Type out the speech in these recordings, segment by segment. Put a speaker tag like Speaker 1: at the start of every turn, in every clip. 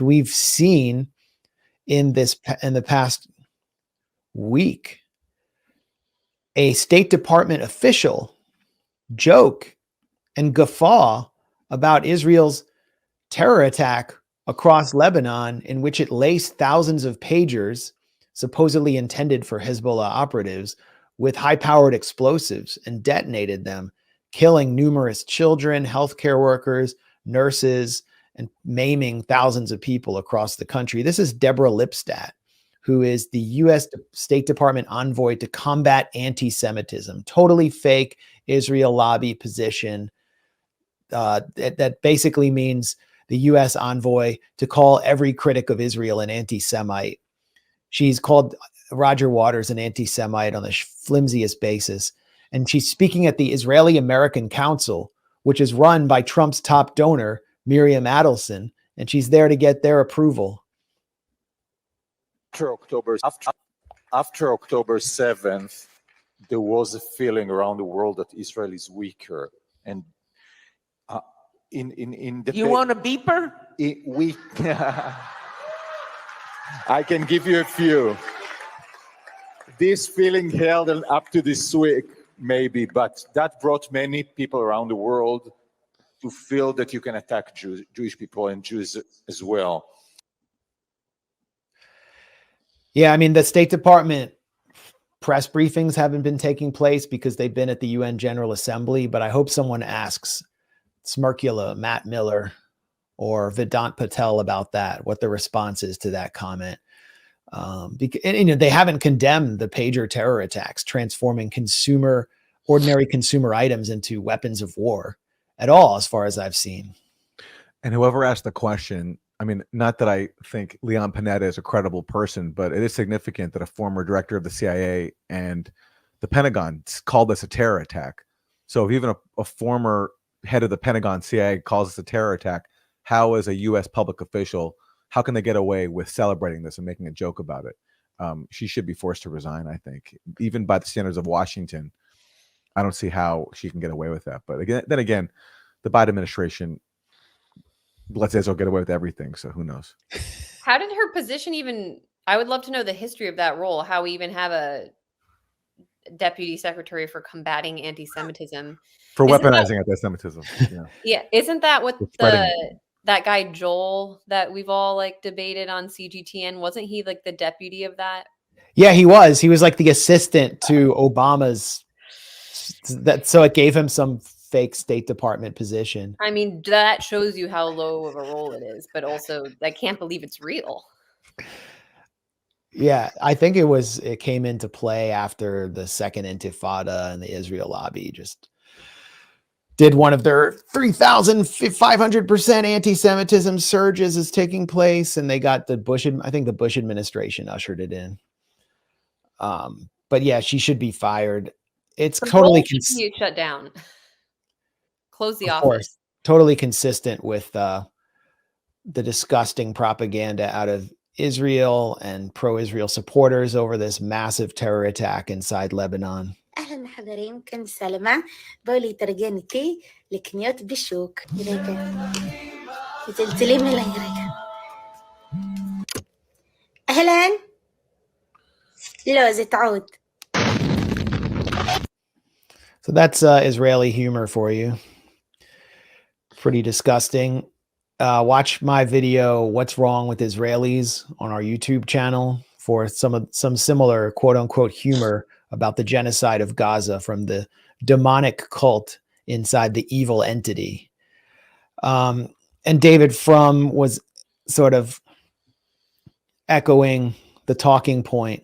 Speaker 1: we've seen in the past week, a State Department official joke and guffaw about Israel's terror attack across Lebanon, in which it laced thousands of pagers supposedly intended for Hezbollah operatives with high-powered explosives and detonated them, killing numerous children, healthcare workers, nurses, and maiming thousands of people across the country. This is Deborah Lipstadt, who is the U.S. State Department envoy to combat anti-Semitism. Totally fake Israel lobby position. That basically means the U.S. envoy to call every critic of Israel an anti-Semite. She's called Roger Waters an anti-Semite on the flimsiest basis. And she's speaking at the Israeli-American Council, which is run by Trump's top donor, Miriam Adelson, and she's there to get their approval.
Speaker 2: After October 7th, there was a feeling around the world that Israel is weaker. And in the
Speaker 3: you want a beeper?
Speaker 2: I can give you a few. This feeling held up to this week, maybe, but that brought many people around the world to feel that you can attack Jewish people and Jews as well.
Speaker 1: Yeah, I mean, the State Department press briefings haven't been taking place because they've been at the UN General Assembly, but I hope someone asks Smirkula, Matt Miller, or Vedant Patel about that, what the response is to that comment. They haven't condemned the pager terror attacks, transforming ordinary consumer items into weapons of war at all, as far as I've seen.
Speaker 4: And whoever asked the question, I mean, not that I think Leon Panetta is a credible person, but it is significant that a former director of the CIA and the Pentagon called this a terror attack. So if even a former head of the Pentagon CIA calls this a terror attack, how, as a U.S. public official, how can they get away with celebrating this and making a joke about it? She should be forced to resign, I think. Even by the standards of Washington, I don't see how she can get away with that. But then again, the Biden administration lets Israel get away with everything, so who knows?
Speaker 5: How did her position even... I would love to know the history of that role, how we even have a deputy secretary for combating anti-Semitism.
Speaker 4: For weaponizing anti-Semitism. Yeah.
Speaker 5: Yeah, isn't that what that guy Joel that we've all like debated on CGTN, wasn't he like the deputy of that?
Speaker 1: Yeah, he was. He was like the assistant to Obama's. So it gave him some fake State Department position.
Speaker 5: I mean, that shows you how low of a role it is, but also I can't believe it's real.
Speaker 1: Yeah, I think it came into play after the second Intifada, and the Israel lobby just did one of their 3,500% anti-Semitism surges is taking place, and they got the Bush administration ushered it in. But yeah, she should be fired. It's totally
Speaker 5: shut down. Close the office.
Speaker 1: Course, totally consistent with the disgusting propaganda out of Israel and pro-Israel supporters over this massive terror attack inside Lebanon.
Speaker 6: أهلا حضرين كن سلامة بولي ترجنتي لكنيات بالشوك تلتلي من الهيرك أهلا لوزة عود.
Speaker 1: So that's Israeli humor for you. Pretty disgusting. Watch my video, What's Wrong with Israelis, on our YouTube channel for some similar quote unquote humor about the genocide of Gaza from the demonic cult inside the evil entity. And David Frum was sort of echoing the talking point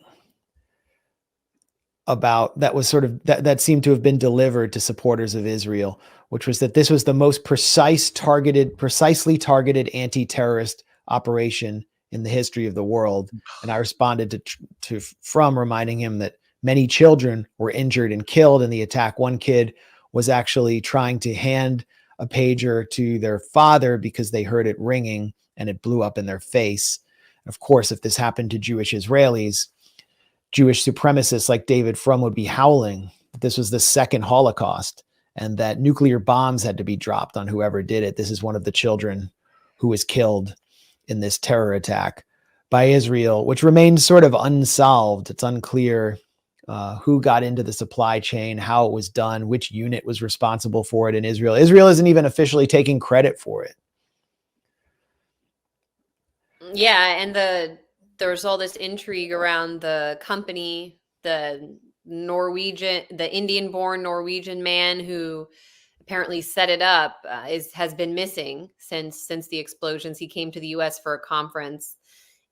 Speaker 1: about that seemed to have been delivered to supporters of Israel, which was that this was the most precisely targeted anti-terrorist operation in the history of the world. And I responded to Frum, reminding him that many children were injured and killed in the attack. One kid was actually trying to hand a pager to their father because they heard it ringing and it blew up in their face. Of course, if this happened to Jewish Israelis, Jewish supremacists like David Frum would be howling that this was the second Holocaust and that nuclear bombs had to be dropped on whoever did it. This is one of the children who was killed in this terror attack by Israel, which remains sort of unsolved. It's unclear who got into the supply chain, how it was done, which unit was responsible for it in Israel. Israel isn't even officially taking credit for it.
Speaker 5: Yeah, and there's all this intrigue around the company, the Indian-born Norwegian man who apparently set it up has been missing since the explosions. He came to the U.S. for a conference,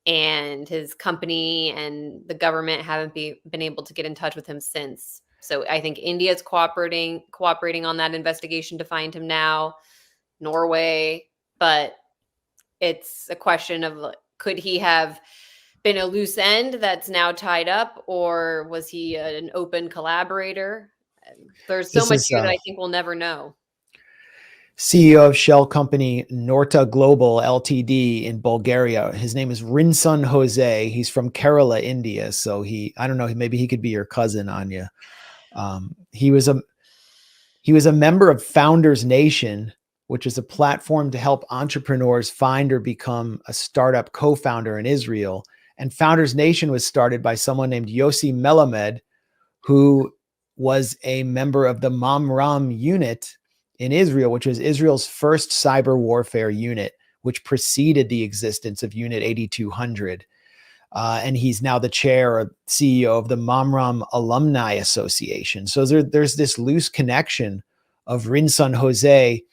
Speaker 5: and his company and the government haven't been able to get in touch with him since. So I think India's cooperating on that investigation to find him now, Norway, but it's a question of, could he have been a loose end that's now tied up, or was he an open collaborator? There's so much here that I think we'll never know.
Speaker 1: CEO of shell company Norta Global Ltd in Bulgaria. His name is Rinsun Jose. He's from Kerala, India. So I don't know, maybe he could be your cousin, Anya. He was a member of Founders Nation, which is a platform to help entrepreneurs find or become a startup co-founder in Israel. And Founders Nation was started by someone named Yossi Melamed, who was a member of the Mamram unit in Israel, which was Israel's first cyber warfare unit, which preceded the existence of Unit 8200. And he's now the chair or CEO of the Mamram Alumni Association. So there's this loose connection of Rinsun Jose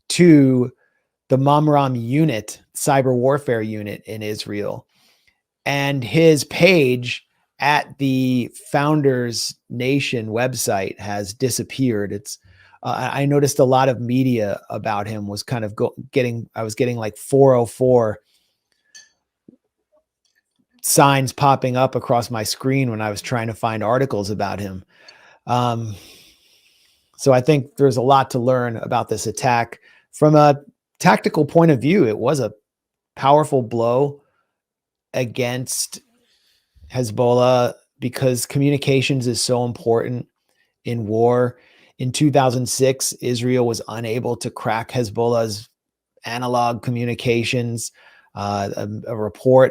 Speaker 1: to the Mamram unit, cyber warfare unit in Israel. And his page at the Founders Nation website has disappeared. I noticed a lot of media about him was kind of I was getting like 404 signs popping up across my screen when I was trying to find articles about him. So I think there's a lot to learn about this attack. From a tactical point of view, it was a powerful blow against Hezbollah because communications is so important in war. In 2006, Israel was unable to crack Hezbollah's analog communications. A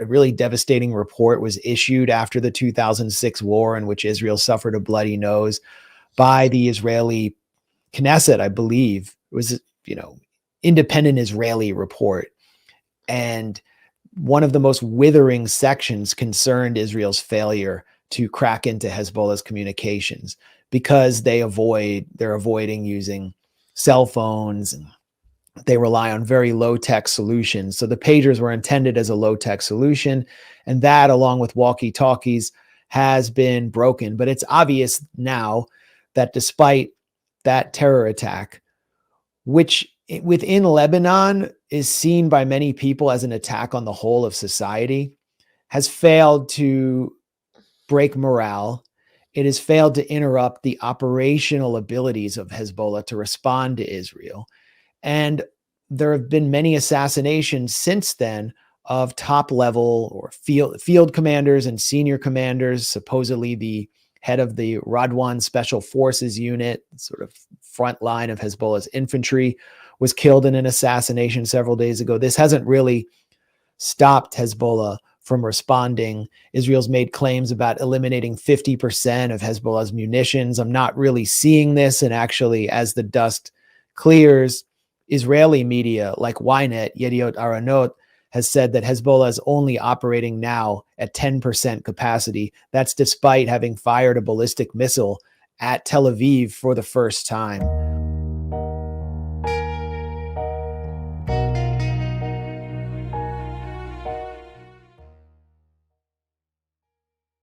Speaker 1: really devastating report was issued after the 2006 war, in which Israel suffered a bloody nose by the Israeli Knesset, I believe. It was, independent Israeli report. And one of the most withering sections concerned Israel's failure to crack into Hezbollah's communications because they're avoiding using cell phones, and they rely on very low-tech solutions. So the pagers were intended as a low-tech solution, and that, along with walkie-talkies, has been broken. But it's obvious now that despite that terror attack, which within Lebanon is seen by many people as an attack on the whole of society, has failed to break morale. It has failed to interrupt the operational abilities of Hezbollah to respond to Israel. And there have been many assassinations since then of top level or field commanders and senior commanders. Supposedly the head of the Radwan Special Forces unit, sort of front line of Hezbollah's infantry, was killed in an assassination several days ago. This hasn't really stopped Hezbollah from responding. Israel's made claims about eliminating 50% of Hezbollah's munitions. I'm not really seeing this. And actually, as the dust clears, Israeli media like Ynet, Yediot Aharonot, has said that Hezbollah is only operating now at 10% capacity. That's despite having fired a ballistic missile at Tel Aviv for the first time.